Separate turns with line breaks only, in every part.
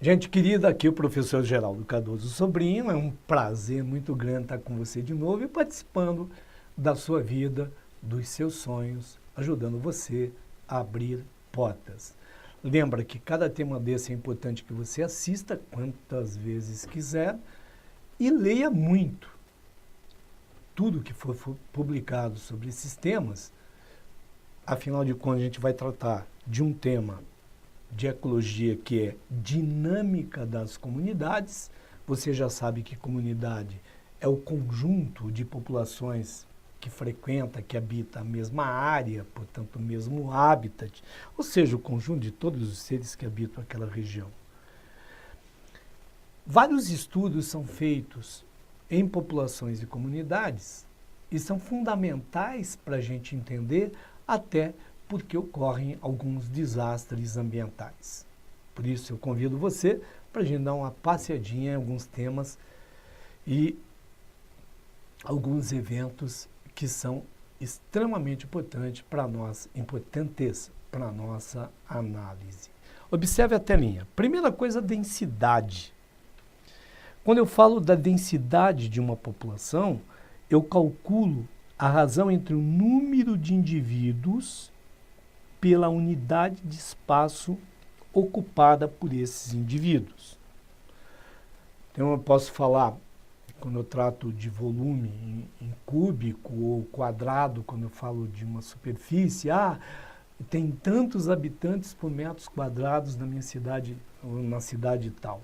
Gente querida, aqui o professor Geraldo Cardoso Sobrinho. É um prazer muito grande estar com você de novo e participando da sua vida, dos seus sonhos, ajudando você a abrir portas. Lembra que cada tema desse é importante que você assista quantas vezes quiser e leia muito. Tudo que for publicado sobre esses temas, afinal de contas a gente vai tratar de um tema de ecologia, que é dinâmica das comunidades. Você já sabe que comunidade é o conjunto de populações que frequenta, que habita a mesma área, portanto o mesmo habitat, ou seja, o conjunto de todos os seres que habitam aquela região. Vários estudos são feitos em populações e comunidades e são fundamentais para a gente entender até porque ocorrem alguns desastres ambientais. Por isso eu convido você para a gente dar uma passeadinha em alguns temas e alguns eventos que são extremamente importantes para nós, importantes para a nossa análise. Observe a telinha. Primeira coisa, densidade. Quando eu falo da densidade de uma população, eu calculo a razão entre o número de indivíduos pela unidade de espaço ocupada por esses indivíduos. Então eu posso falar, quando eu trato de volume em cúbico ou quadrado, quando eu falo de uma superfície, tem tantos habitantes por metros quadrados na minha cidade, ou na cidade tal.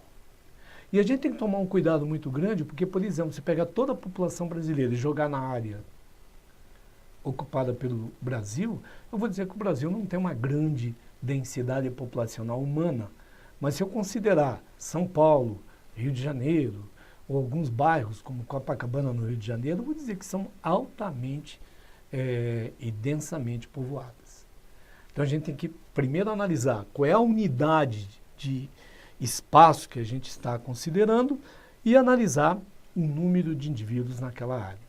E a gente tem que tomar um cuidado muito grande, porque, por exemplo, se pegar toda a população brasileira e jogar na área ocupada pelo Brasil, eu vou dizer que o Brasil não tem uma grande densidade populacional humana. Mas se eu considerar São Paulo, Rio de Janeiro, ou alguns bairros como Copacabana, no Rio de Janeiro, eu vou dizer que são altamente e densamente povoadas. Então a gente tem que primeiro analisar qual é a unidade de espaço que a gente está considerando e analisar o número de indivíduos naquela área.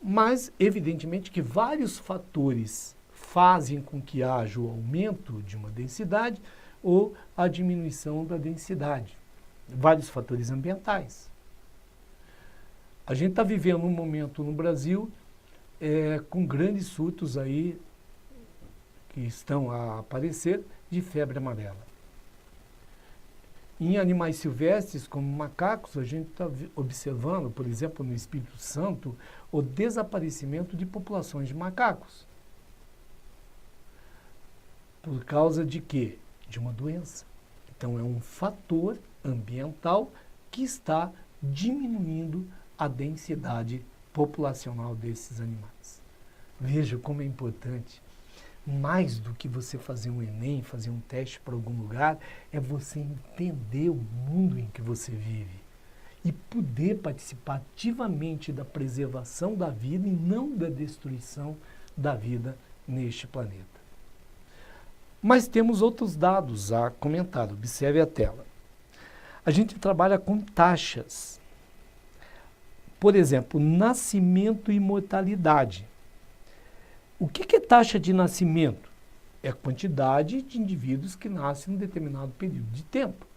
Mas, evidentemente, que vários fatores fazem com que haja o aumento de uma densidade ou a diminuição da densidade. Vários fatores ambientais. A gente está vivendo um momento no Brasil com grandes surtos aí que estão a aparecer de febre amarela. Em animais silvestres, como macacos, a gente está observando, por exemplo, no Espírito Santo, o desaparecimento de populações de macacos. Por causa de quê? De uma doença. Então, é um fator ambiental que está diminuindo a densidade populacional desses animais. Veja como é importante. Mais do que você fazer um Enem, fazer um teste para algum lugar, é você entender o mundo em que você vive e poder participar ativamente da preservação da vida e não da destruição da vida neste planeta. Mas temos outros dados a comentar, observe a tela. A gente trabalha com taxas. Por exemplo, nascimento e mortalidade. O que é taxa de nascimento? É a quantidade de indivíduos que nascem em um determinado período de tempo.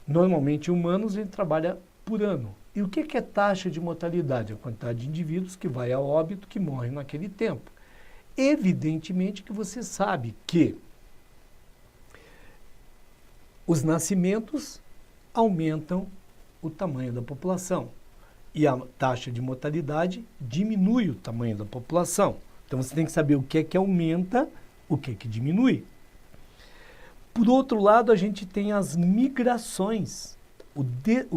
Normalmente, humanos, a gente trabalha por ano. E o que é taxa de mortalidade? A quantidade de indivíduos que vai a óbito, que morrem naquele tempo. Evidentemente que você sabe que os nascimentos aumentam o tamanho da população e a taxa de mortalidade diminui o tamanho da população. Então, você tem que saber o que é que aumenta, o que é que diminui. Por outro lado, a gente tem as migrações, o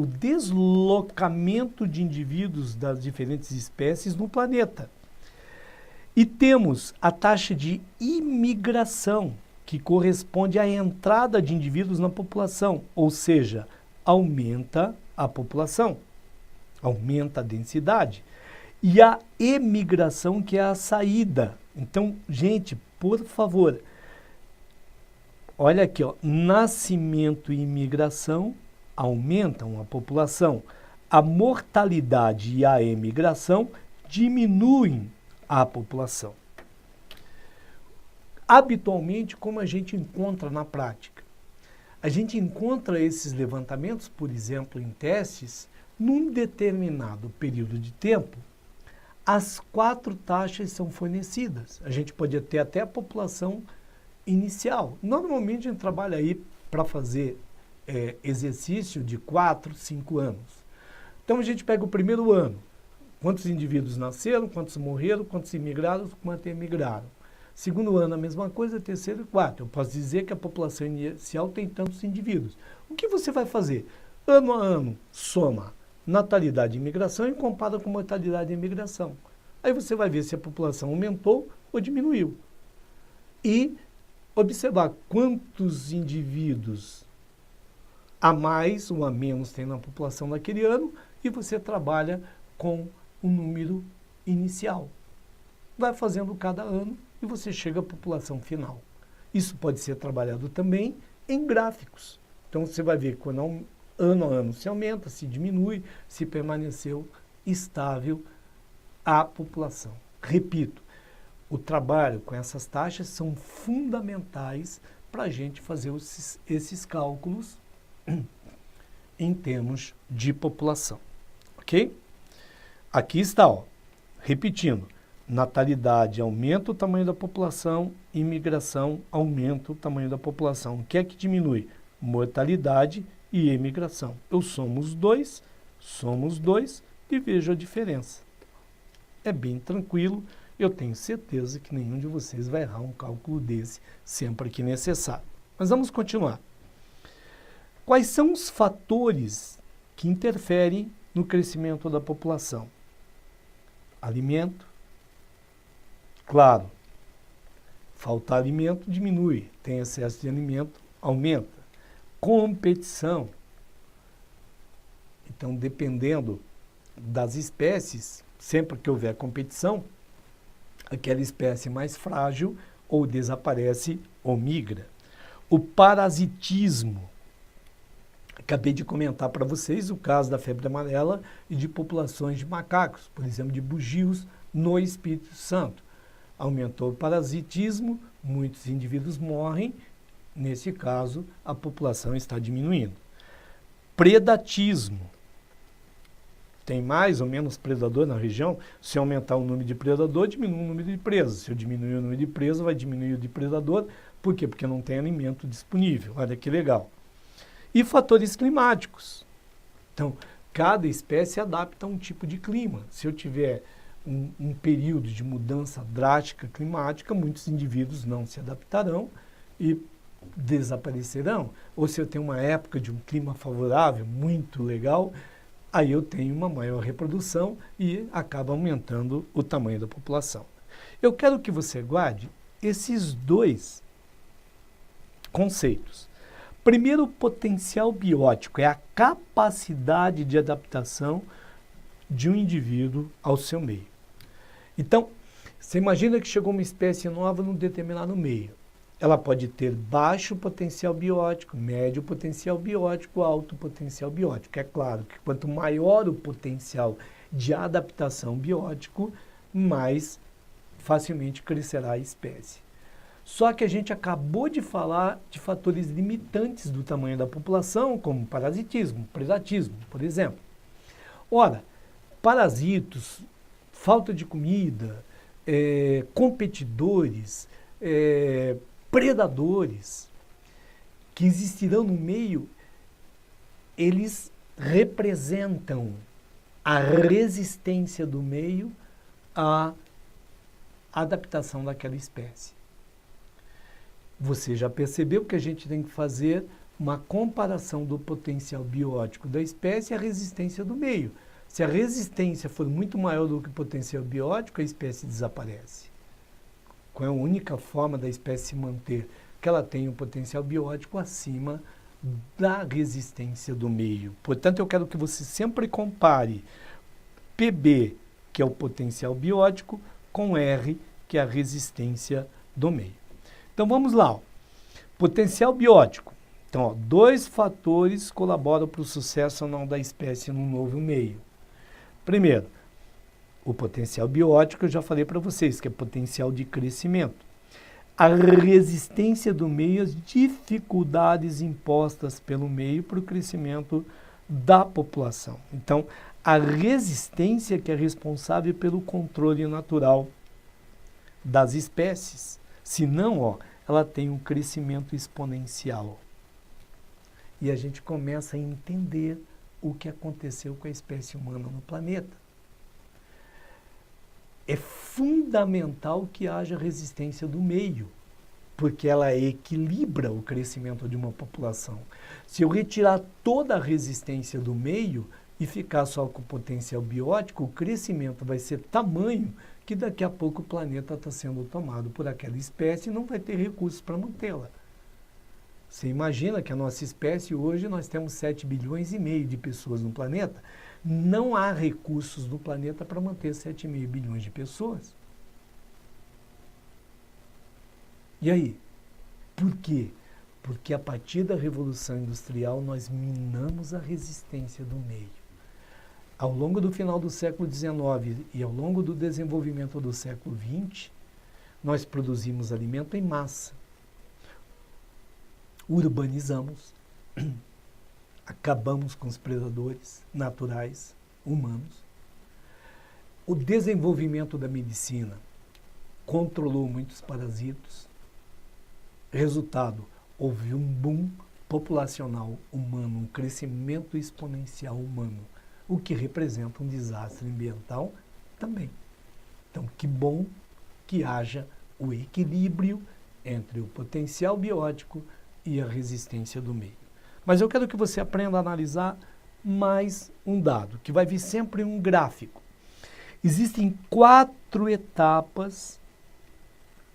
deslocamento de indivíduos das diferentes espécies no planeta. E temos a taxa de imigração, que corresponde à entrada de indivíduos na população, ou seja, aumenta a população, aumenta a densidade. E a emigração, que é a saída. Então, gente, por favor, olha aqui, nascimento e imigração aumentam a população. A mortalidade e a emigração diminuem a população. Habitualmente, como a gente encontra na prática? A gente encontra esses levantamentos, por exemplo, em testes, num determinado período de tempo, as 4 taxas são fornecidas. A gente pode ter até a população inicial. Normalmente a gente trabalha aí para fazer exercício de 4, 5 anos. Então a gente pega o primeiro ano, quantos indivíduos nasceram, quantos morreram, quantos imigraram, quantos emigraram. Segundo ano a mesma coisa, terceiro e quarto. Eu posso dizer que a população inicial tem tantos indivíduos. O que você vai fazer? Ano a ano, soma natalidade e imigração e compara com mortalidade e imigração. Aí você vai ver se a população aumentou ou diminuiu. E observar quantos indivíduos a mais ou a menos tem na população naquele ano e você trabalha com o número inicial. Vai fazendo cada ano e você chega à população final. Isso pode ser trabalhado também em gráficos. Então você vai ver quando ano a ano se aumenta, se diminui, se permaneceu estável a população. Repito, o trabalho com essas taxas são fundamentais para a gente fazer esses cálculos em termos de população. Ok? Aqui está, ó, repetindo, natalidade aumenta o tamanho da população, imigração aumenta o tamanho da população. O que é que diminui? Mortalidade e emigração. Eu somo os dois e vejo a diferença. É bem tranquilo, eu tenho certeza que nenhum de vocês vai errar um cálculo desse sempre que necessário. Mas vamos continuar. Quais são os fatores que interferem no crescimento da população? Alimento. Claro, faltar alimento diminui, tem excesso de alimento, aumenta. Competição. Então, dependendo das espécies, sempre que houver competição, aquela espécie mais frágil ou desaparece ou migra. O parasitismo. Acabei de comentar para vocês o caso da febre amarela e de populações de macacos, por exemplo, de bugios no Espírito Santo. Aumentou o parasitismo, muitos indivíduos morrem, nesse caso a população está diminuindo. Predatismo. Tem mais ou menos predador na região? Se aumentar o número de predador, diminui o número de presas. Se eu diminuir o número de presas, vai diminuir o de predador. Por quê? Porque não tem alimento disponível. Olha que legal. E fatores climáticos. Então, cada espécie adapta a um tipo de clima. Se eu tiver um período de mudança drástica climática, muitos indivíduos não se adaptarão e desaparecerão. Ou se eu tenho uma época de um clima favorável, muito legal, aí eu tenho uma maior reprodução e acaba aumentando o tamanho da população. Eu quero que você guarde esses dois conceitos. Primeiro, o potencial biótico é a capacidade de adaptação de um indivíduo ao seu meio. Então, você imagina que chegou uma espécie nova num determinado meio. Ela pode ter baixo potencial biótico, médio potencial biótico, alto potencial biótico. É claro que quanto maior o potencial de adaptação biótico, mais facilmente crescerá a espécie. Só que a gente acabou de falar de fatores limitantes do tamanho da população, como parasitismo, predatismo, por exemplo. Ora, parasitos, falta de comida, competidores, predadores que existirão no meio, eles representam a resistência do meio à adaptação daquela espécie. Você já percebeu que a gente tem que fazer uma comparação do potencial biótico da espécie e a resistência do meio. Se a resistência for muito maior do que o potencial biótico, a espécie desaparece. Qual é a única forma da espécie se manter? Que ela tenha um potencial biótico acima da resistência do meio. Portanto, eu quero que você sempre compare PB, que é o potencial biótico, com R, que é a resistência do meio. Então, vamos lá. Ó. Potencial biótico. Então, ó, 2 fatores colaboram para o sucesso ou não da espécie num novo meio. Primeiro, o potencial biótico, eu já falei para vocês, que é potencial de crescimento. a resistência do meio, as dificuldades impostas pelo meio para o crescimento da população. Então, a resistência que é responsável pelo controle natural das espécies. Senão, ela tem um crescimento exponencial. E a gente começa a entender o que aconteceu com a espécie humana no planeta. É fundamental que haja resistência do meio, porque ela equilibra o crescimento de uma população. Se eu retirar toda a resistência do meio e ficar só com o potencial biótico, o crescimento vai ser tamanho que daqui a pouco o planeta está sendo tomado por aquela espécie e não vai ter recursos para mantê-la. Você imagina que a nossa espécie hoje nós temos 7,5 bilhões de pessoas no planeta. Não há recursos no planeta para manter 7,5 bilhões de pessoas. E aí? Por quê? Porque a partir da Revolução Industrial nós minamos a resistência do meio. Ao longo do final do século XIX e ao longo do desenvolvimento do século XX, nós produzimos alimento em massa. Urbanizamos, acabamos com os predadores naturais, humanos. O desenvolvimento da medicina controlou muitos parasitos. Resultado, houve um boom populacional humano, um crescimento exponencial humano, o que representa um desastre ambiental também. Então, que bom que haja o equilíbrio entre o potencial biótico e a resistência do meio. Mas eu quero que você aprenda a analisar mais um dado, que vai vir sempre um gráfico. Existem 4 etapas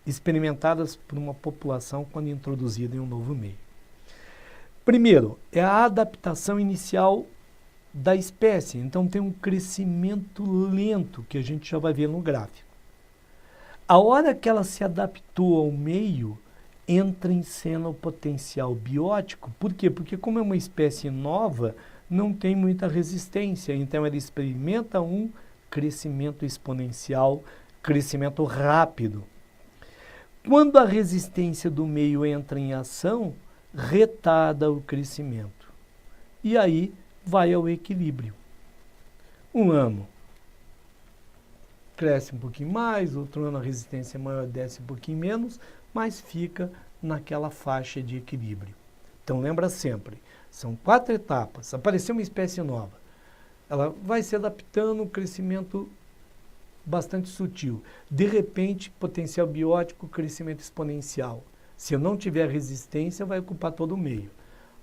experimentadas por uma população quando introduzida em um novo meio. Primeiro, é a adaptação inicial da espécie. Então, tem um crescimento lento, que a gente já vai ver no gráfico. A hora que ela se adaptou ao meio, entra em cena o potencial biótico. Por quê? Porque como é uma espécie nova, não tem muita resistência. Então, ela experimenta um crescimento exponencial, crescimento rápido. Quando a resistência do meio entra em ação, retarda o crescimento. E aí vai ao equilíbrio. Um ano cresce um pouquinho mais, outro ano a resistência maior desce um pouquinho menos, mas fica naquela faixa de equilíbrio. Então lembra sempre, são 4 etapas. Apareceu uma espécie nova, ela vai se adaptando, um crescimento bastante sutil. De repente, potencial biótico, crescimento exponencial. Se eu não tiver resistência, vai ocupar todo o meio.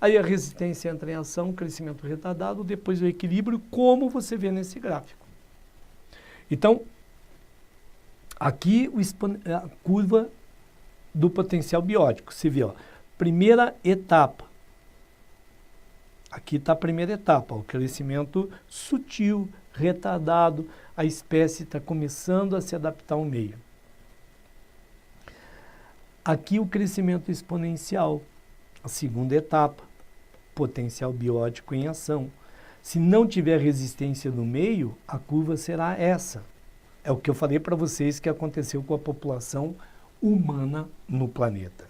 Aí a resistência entra em ação, crescimento retardado, depois o equilíbrio, como você vê nesse gráfico. Então, aqui a curva do potencial biótico. Você vê, primeira etapa. Aqui está a primeira etapa, o crescimento sutil, retardado, a espécie está começando a se adaptar ao meio. Aqui o crescimento exponencial, a segunda etapa, potencial biótico em ação. Se não tiver resistência no meio, a curva será essa. É o que eu falei para vocês que aconteceu com a população humana no planeta.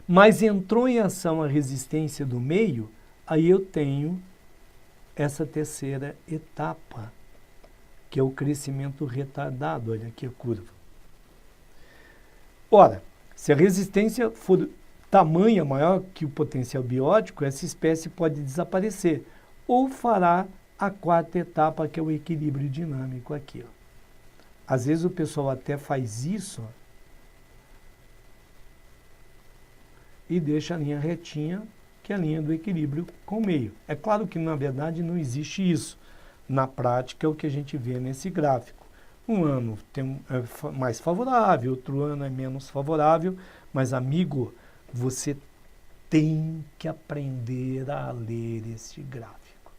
Mas entrou em ação a resistência do meio, aí eu tenho essa terceira etapa, que é o crescimento retardado. Olha aqui a curva. Ora, se a resistência for tamanha maior que o potencial biótico, essa espécie pode desaparecer, ou fará a 4ª etapa, que é o equilíbrio dinâmico aqui. Às vezes o pessoal até faz isso e deixa a linha retinha, que é a linha do equilíbrio com o meio. É claro que, na verdade, não existe isso. Na prática, é o que a gente vê nesse gráfico. Um ano é mais favorável, outro ano é menos favorável, mas, amigo, você tem que aprender a ler este gráfico.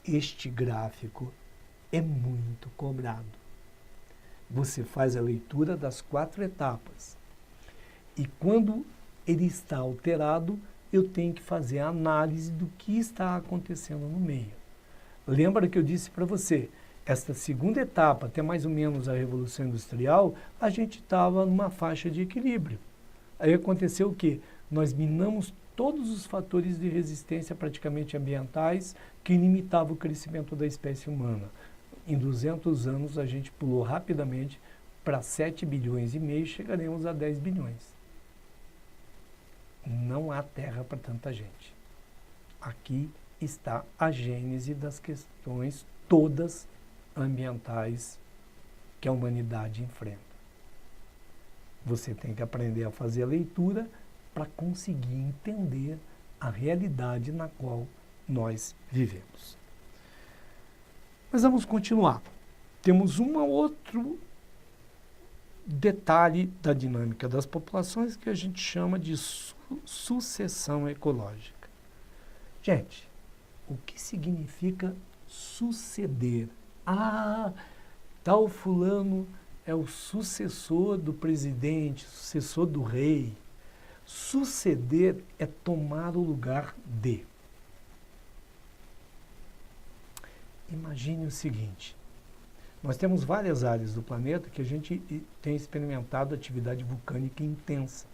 Este gráfico é muito cobrado. Você faz a leitura das 4 etapas. E quando ele está alterado, eu tenho que fazer a análise do que está acontecendo no meio. Lembra que eu disse para você, esta segunda etapa, até mais ou menos a Revolução Industrial, a gente estava numa faixa de equilíbrio. Aí aconteceu o quê? Nós minamos todos os fatores de resistência praticamente ambientais que limitavam o crescimento da espécie humana. Em 200 anos, a gente pulou rapidamente para 7 bilhões e meio, chegaremos a 10 bilhões. Não há terra para tanta gente. Aqui está a gênese das questões todas ambientais que a humanidade enfrenta. Você tem que aprender a fazer a leitura para conseguir entender a realidade na qual nós vivemos. Mas vamos continuar. Temos um outro detalhe da dinâmica das populações que a gente chama de sucessão ecológica. Gente, o que significa suceder? Ah, tal fulano é o sucessor do presidente, sucessor do rei. Suceder é tomar o lugar de. Imagine o seguinte, nós temos várias áreas do planeta que a gente tem experimentado atividade vulcânica intensa,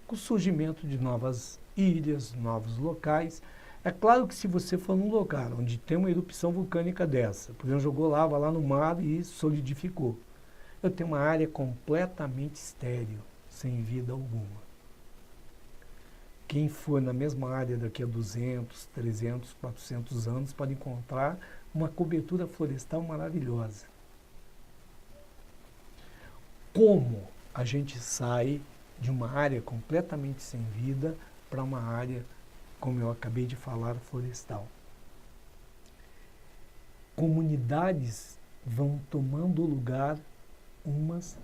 com o surgimento de novas ilhas, novos locais. É claro que se você for num lugar onde tem uma erupção vulcânica dessa, por exemplo, jogou lava lá no mar e solidificou, eu tenho uma área completamente estéril, sem vida alguma. Quem for na mesma área daqui a 200, 300, 400 anos pode encontrar uma cobertura florestal maravilhosa. Como a gente sai de uma área completamente sem vida para uma área, como eu acabei de falar, florestal? Comunidades vão tomando lugar umas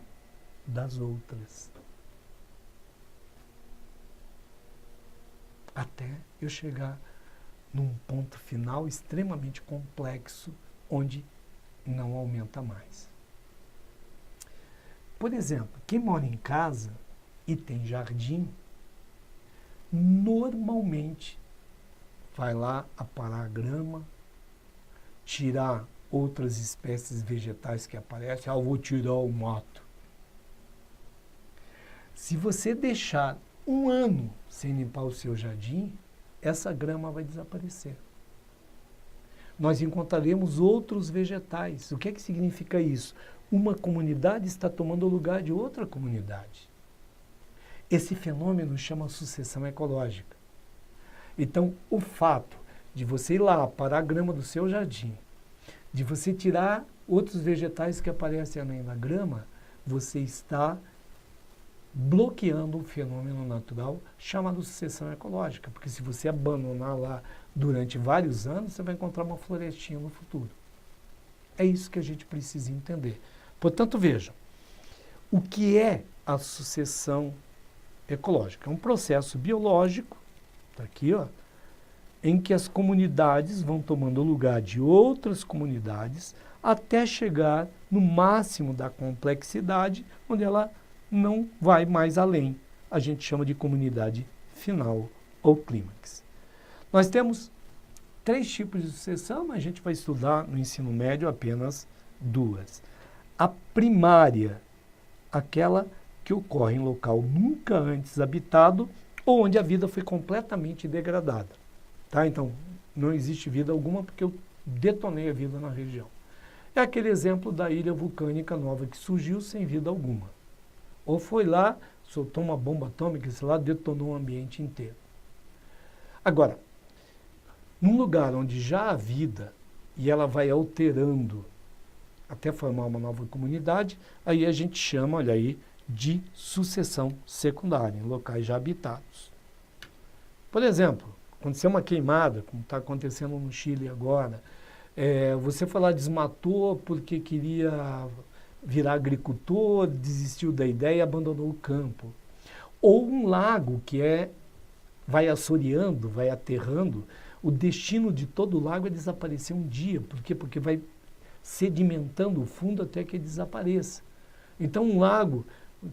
das outras, até eu chegar num ponto final extremamente complexo, onde não aumenta mais. Por exemplo, quem mora em casa e tem jardim, normalmente vai lá aparar grama, tirar outras espécies vegetais que aparecem. Ah, eu vou tirar o mato. Se você deixar um ano sem limpar o seu jardim, essa grama vai desaparecer. Nós encontraremos outros vegetais. O que é que significa isso? Uma comunidade está tomando o lugar de outra comunidade. Esse fenômeno chama sucessão ecológica. Então, o fato de você ir lá parar a grama do seu jardim, de você tirar outros vegetais que aparecem além da grama, você está bloqueando um fenômeno natural chamado sucessão ecológica, porque se você abandonar lá durante vários anos, você vai encontrar uma florestinha no futuro. É isso que a gente precisa entender. Portanto, vejam, o que é a sucessão ecológica? É um processo biológico, está aqui, ó, em que as comunidades vão tomando o lugar de outras comunidades até chegar no máximo da complexidade, onde ela não vai mais além. A gente chama de comunidade final ou clímax. Nós temos 3 tipos de sucessão, mas a gente vai estudar no ensino médio apenas 2. A primária, aquela que ocorre em local nunca antes habitado ou onde a vida foi completamente degradada. Tá? Então, não existe vida alguma porque eu detonei a vida na região. É aquele exemplo da ilha vulcânica nova que surgiu sem vida alguma. Ou foi lá, soltou uma bomba atômica, sei lá, detonou o ambiente inteiro. Agora, num lugar onde já há vida e ela vai alterando até formar uma nova comunidade, aí a gente chama, olha aí, de sucessão secundária, em locais já habitados. Por exemplo, aconteceu uma queimada, como está acontecendo no Chile agora, você foi lá, desmatou porque queria virar agricultor, desistiu da ideia e abandonou o campo. Ou um lago que vai assoreando, vai aterrando, o destino de todo o lago é desaparecer um dia. Por quê? Porque vai sedimentando o fundo até que ele desapareça. Então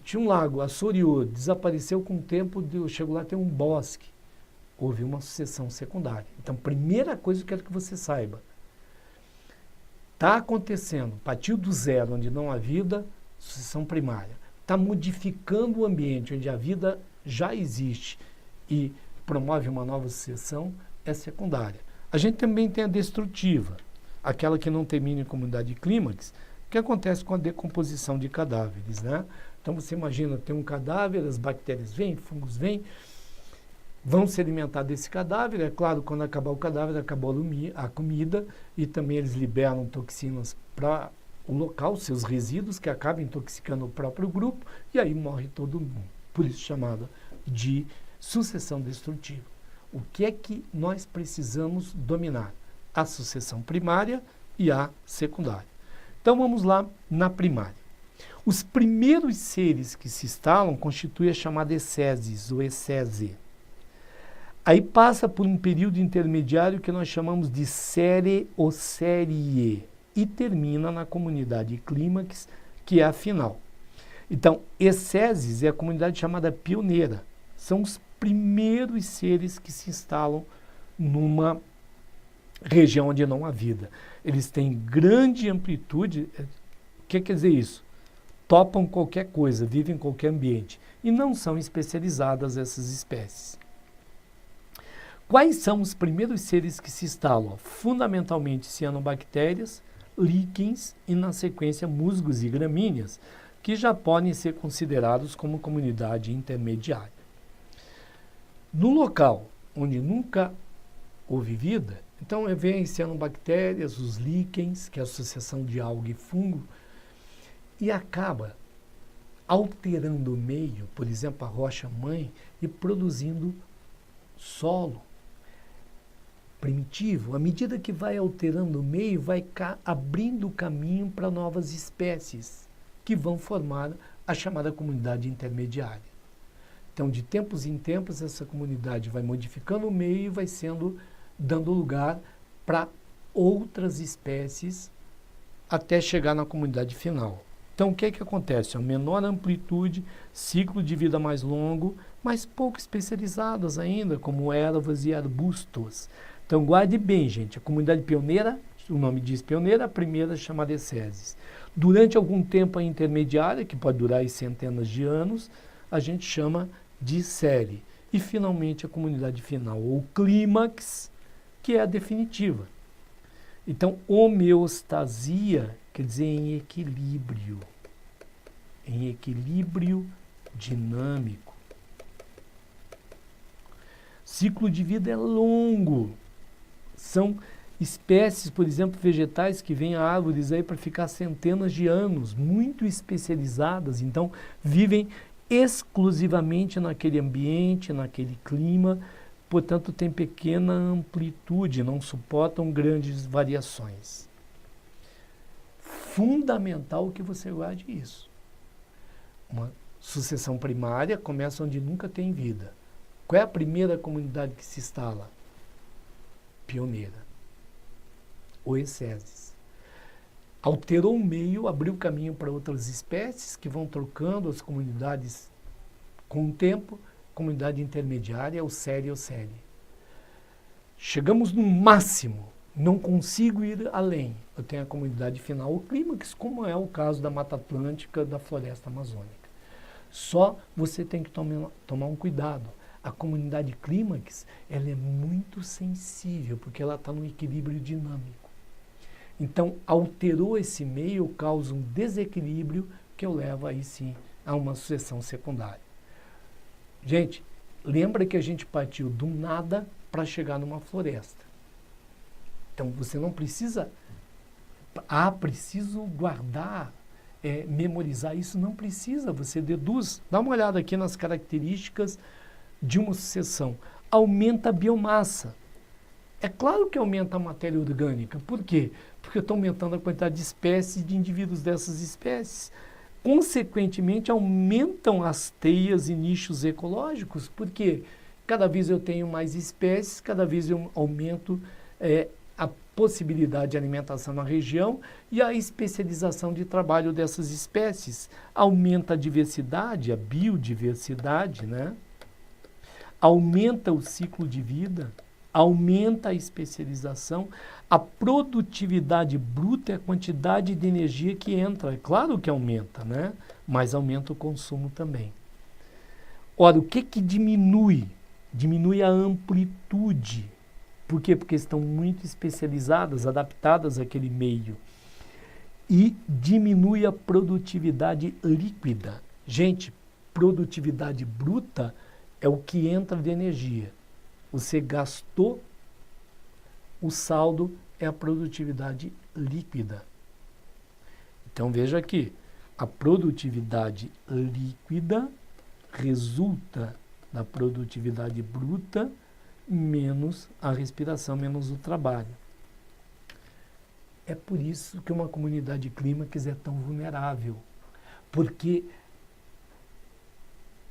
tinha um lago, assoreou, desapareceu com o tempo, chegou lá, tem um bosque. Houve uma sucessão secundária. Então, primeira coisa que eu quero que você saiba, está acontecendo, partiu do zero, onde não há vida, sucessão primária. está modificando o ambiente onde a vida já existe e promove uma nova sucessão, é secundária. A gente também tem a destrutiva, aquela que não termina em comunidade de clímax, que acontece com a decomposição de cadáveres, né? Então você imagina, tem um cadáver, as bactérias vêm, fungos vêm, vão se alimentar desse cadáver. É claro, quando acabar o cadáver, acabou a comida, e também eles liberam toxinas para o local, seus resíduos, que acabam intoxicando o próprio grupo, e aí morre todo mundo. Por isso chamada de sucessão destrutiva. O que é que nós precisamos dominar? A sucessão primária e a secundária. Então vamos lá na primária. Os primeiros seres que se instalam constituem a chamada ecésis, ou ecese. Aí passa por um período intermediário que nós chamamos de série ou série e termina na comunidade clímax, que é a final. Então, ecésis é a comunidade chamada pioneira. São os primeiros seres que se instalam numa região onde não há vida. Eles têm grande amplitude. O que quer dizer isso? Topam qualquer coisa, vivem em qualquer ambiente. E não são especializadas essas espécies. Quais são os primeiros seres que se instalam? Fundamentalmente cianobactérias, líquens e, na sequência, musgos e gramíneas, que já podem ser considerados como comunidade intermediária. No local onde nunca houve vida, então vem cianobactérias, os líquens, que é a associação de alga e fungo, e acaba alterando o meio, por exemplo, a rocha-mãe, e produzindo solo primitivo. À medida que vai alterando o meio, vai abrindo caminho para novas espécies, que vão formar a chamada comunidade intermediária. Então, de tempos em tempos, essa comunidade vai modificando o meio e vai dando lugar para outras espécies até chegar na comunidade final. Então, o que é que acontece? A menor amplitude, ciclo de vida mais longo, mas pouco especializadas ainda, como ervas e arbustos. Então, guarde bem, gente, a comunidade pioneira, o nome diz pioneira, a primeira chamada ecésis. Durante algum tempo a intermediária, que pode durar aí centenas de anos, a gente chama de série. E, finalmente, a comunidade final, ou clímax, que é a definitiva. Então, homeostasia quer dizer em equilíbrio dinâmico. Ciclo de vida é longo. São espécies, por exemplo, vegetais que vêm a árvores aí para ficar centenas de anos, muito especializadas, então vivem exclusivamente naquele ambiente, naquele clima, portanto tem pequena amplitude, não suportam grandes variações. Fundamental que você guarde isso. Uma sucessão primária começa onde nunca tem vida. Qual é a primeira comunidade que se instala? Pioneira. O ecésis. Alterou o meio, abriu caminho para outras espécies que vão trocando as comunidades com o tempo. Comunidade intermediária, o série. Chegamos no máximo, não consigo ir além. Eu tenho a comunidade final, o clímax, como é o caso da Mata Atlântica, da Floresta Amazônica. Só você tem que tomar um cuidado. A comunidade clímax, ela é muito sensível, porque ela está no equilíbrio dinâmico. Então, alterou esse meio, causa um desequilíbrio que eu levo aí sim a uma sucessão secundária. Gente, lembra que a gente partiu do nada para chegar numa floresta. Então, você não precisa... preciso guardar, memorizar isso. Não precisa, você deduz. Dá uma olhada aqui nas características de uma sucessão. Aumenta a biomassa. É claro que aumenta a matéria orgânica. Por quê? Porque eu estou aumentando a quantidade de espécies, de indivíduos dessas espécies. Consequentemente, aumentam as teias e nichos ecológicos, porque cada vez eu tenho mais espécies, cada vez eu aumento a possibilidade de alimentação na região e a especialização de trabalho dessas espécies. Aumenta a diversidade, a biodiversidade, né? Aumenta o ciclo de vida. aumenta a especialização, a produtividade bruta é a quantidade de energia que entra. É claro que aumenta, né? Mas aumenta o consumo também. Ora, o que diminui? Diminui a amplitude. Por quê? Porque estão muito especializadas, adaptadas àquele meio. E diminui a produtividade líquida. Gente, produtividade bruta é o que entra de energia. Você gastou, o saldo é a produtividade líquida. Então veja aqui, a produtividade líquida resulta da produtividade bruta menos a respiração, menos o trabalho. É por isso que uma comunidade clímax é tão vulnerável, porque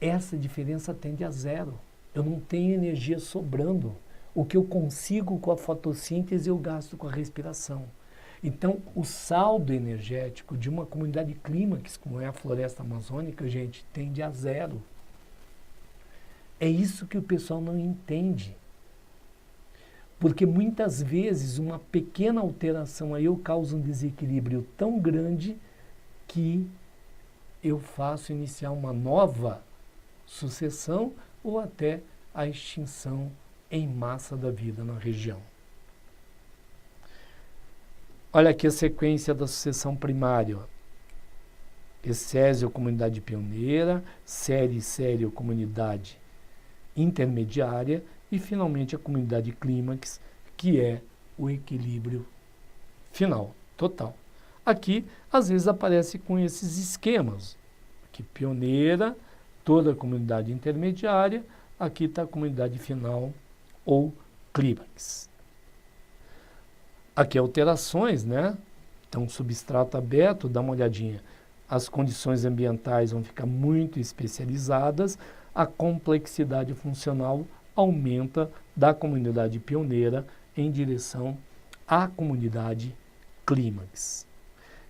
essa diferença tende a zero. Eu não tenho energia sobrando. O que eu consigo com a fotossíntese eu gasto com a respiração. Então, o saldo energético de uma comunidade clímax, como é a floresta amazônica, gente, tende a zero. É isso que o pessoal não entende. Porque muitas vezes uma pequena alteração aí eu causo um desequilíbrio tão grande que eu faço iniciar uma nova sucessão ou até a extinção em massa da vida na região. Olha aqui a sequência da sucessão primária. Essésio, comunidade pioneira, sério, comunidade intermediária e, finalmente, a comunidade clímax, que é o equilíbrio final, total. Aqui, às vezes, aparece com esses esquemas. Aqui, pioneira, toda a comunidade intermediária, aqui está a comunidade final ou clímax. Aqui, alterações, né? Então, substrato aberto, dá uma olhadinha. As condições ambientais vão ficar muito especializadas, a complexidade funcional aumenta da comunidade pioneira em direção à comunidade clímax.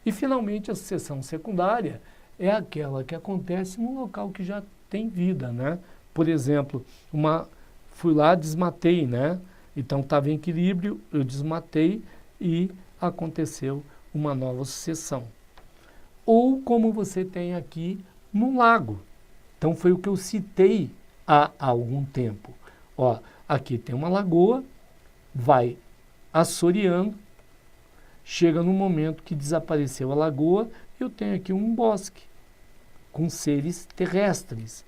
E, finalmente, a sucessão secundária é aquela que acontece num local que já tem vida, né? Por exemplo, fui lá, desmatei, né? Então, estava em equilíbrio, eu desmatei e aconteceu uma nova sucessão. Ou como você tem aqui no lago. Então, foi o que eu citei há algum tempo. Ó, aqui tem uma lagoa, vai assoreando, chega no momento que desapareceu a lagoa, eu tenho aqui um bosque com seres terrestres.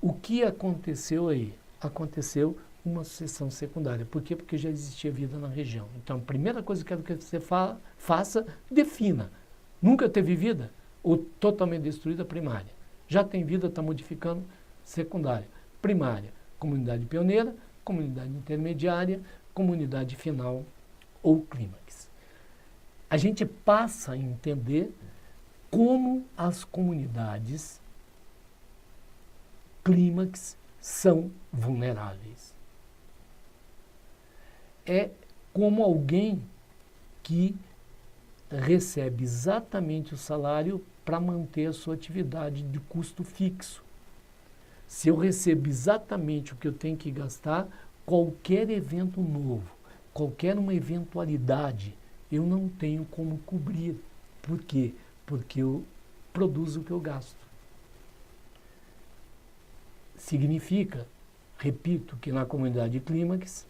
O que aconteceu aí? Aconteceu uma sucessão secundária. Por quê? Porque já existia vida na região. Então, a primeira coisa que eu quero que você faça, defina. Nunca teve vida ou totalmente destruída primária. Já tem vida, está modificando secundária. Primária, comunidade pioneira, comunidade intermediária, comunidade final ou clímax. A gente passa a entender como as comunidades clímax são vulneráveis. É como alguém que recebe exatamente o salário para manter a sua atividade de custo fixo. Se eu recebo exatamente o que eu tenho que gastar, qualquer evento novo, qualquer uma eventualidade, eu não tenho como cobrir. Por quê? Porque eu produzo o que eu gasto. Significa, repito, que na comunidade clímax,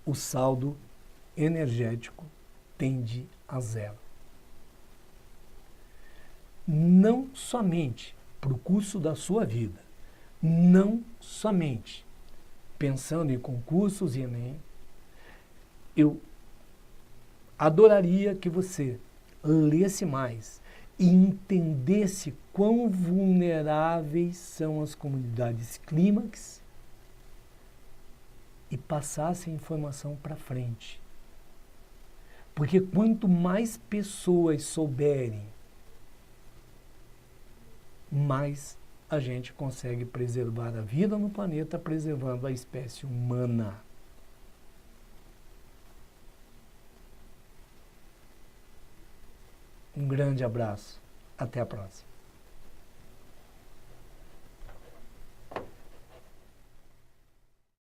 o saldo energético tende a zero. Não somente para o curso da sua vida, não somente pensando em concursos e Enem, eu adoraria que você lesse mais e entendesse quão vulneráveis são as comunidades clímax e passasse a informação para frente. Porque quanto mais pessoas souberem, mais a gente consegue preservar a vida no planeta, preservando a espécie humana. Um grande abraço. Até a próxima.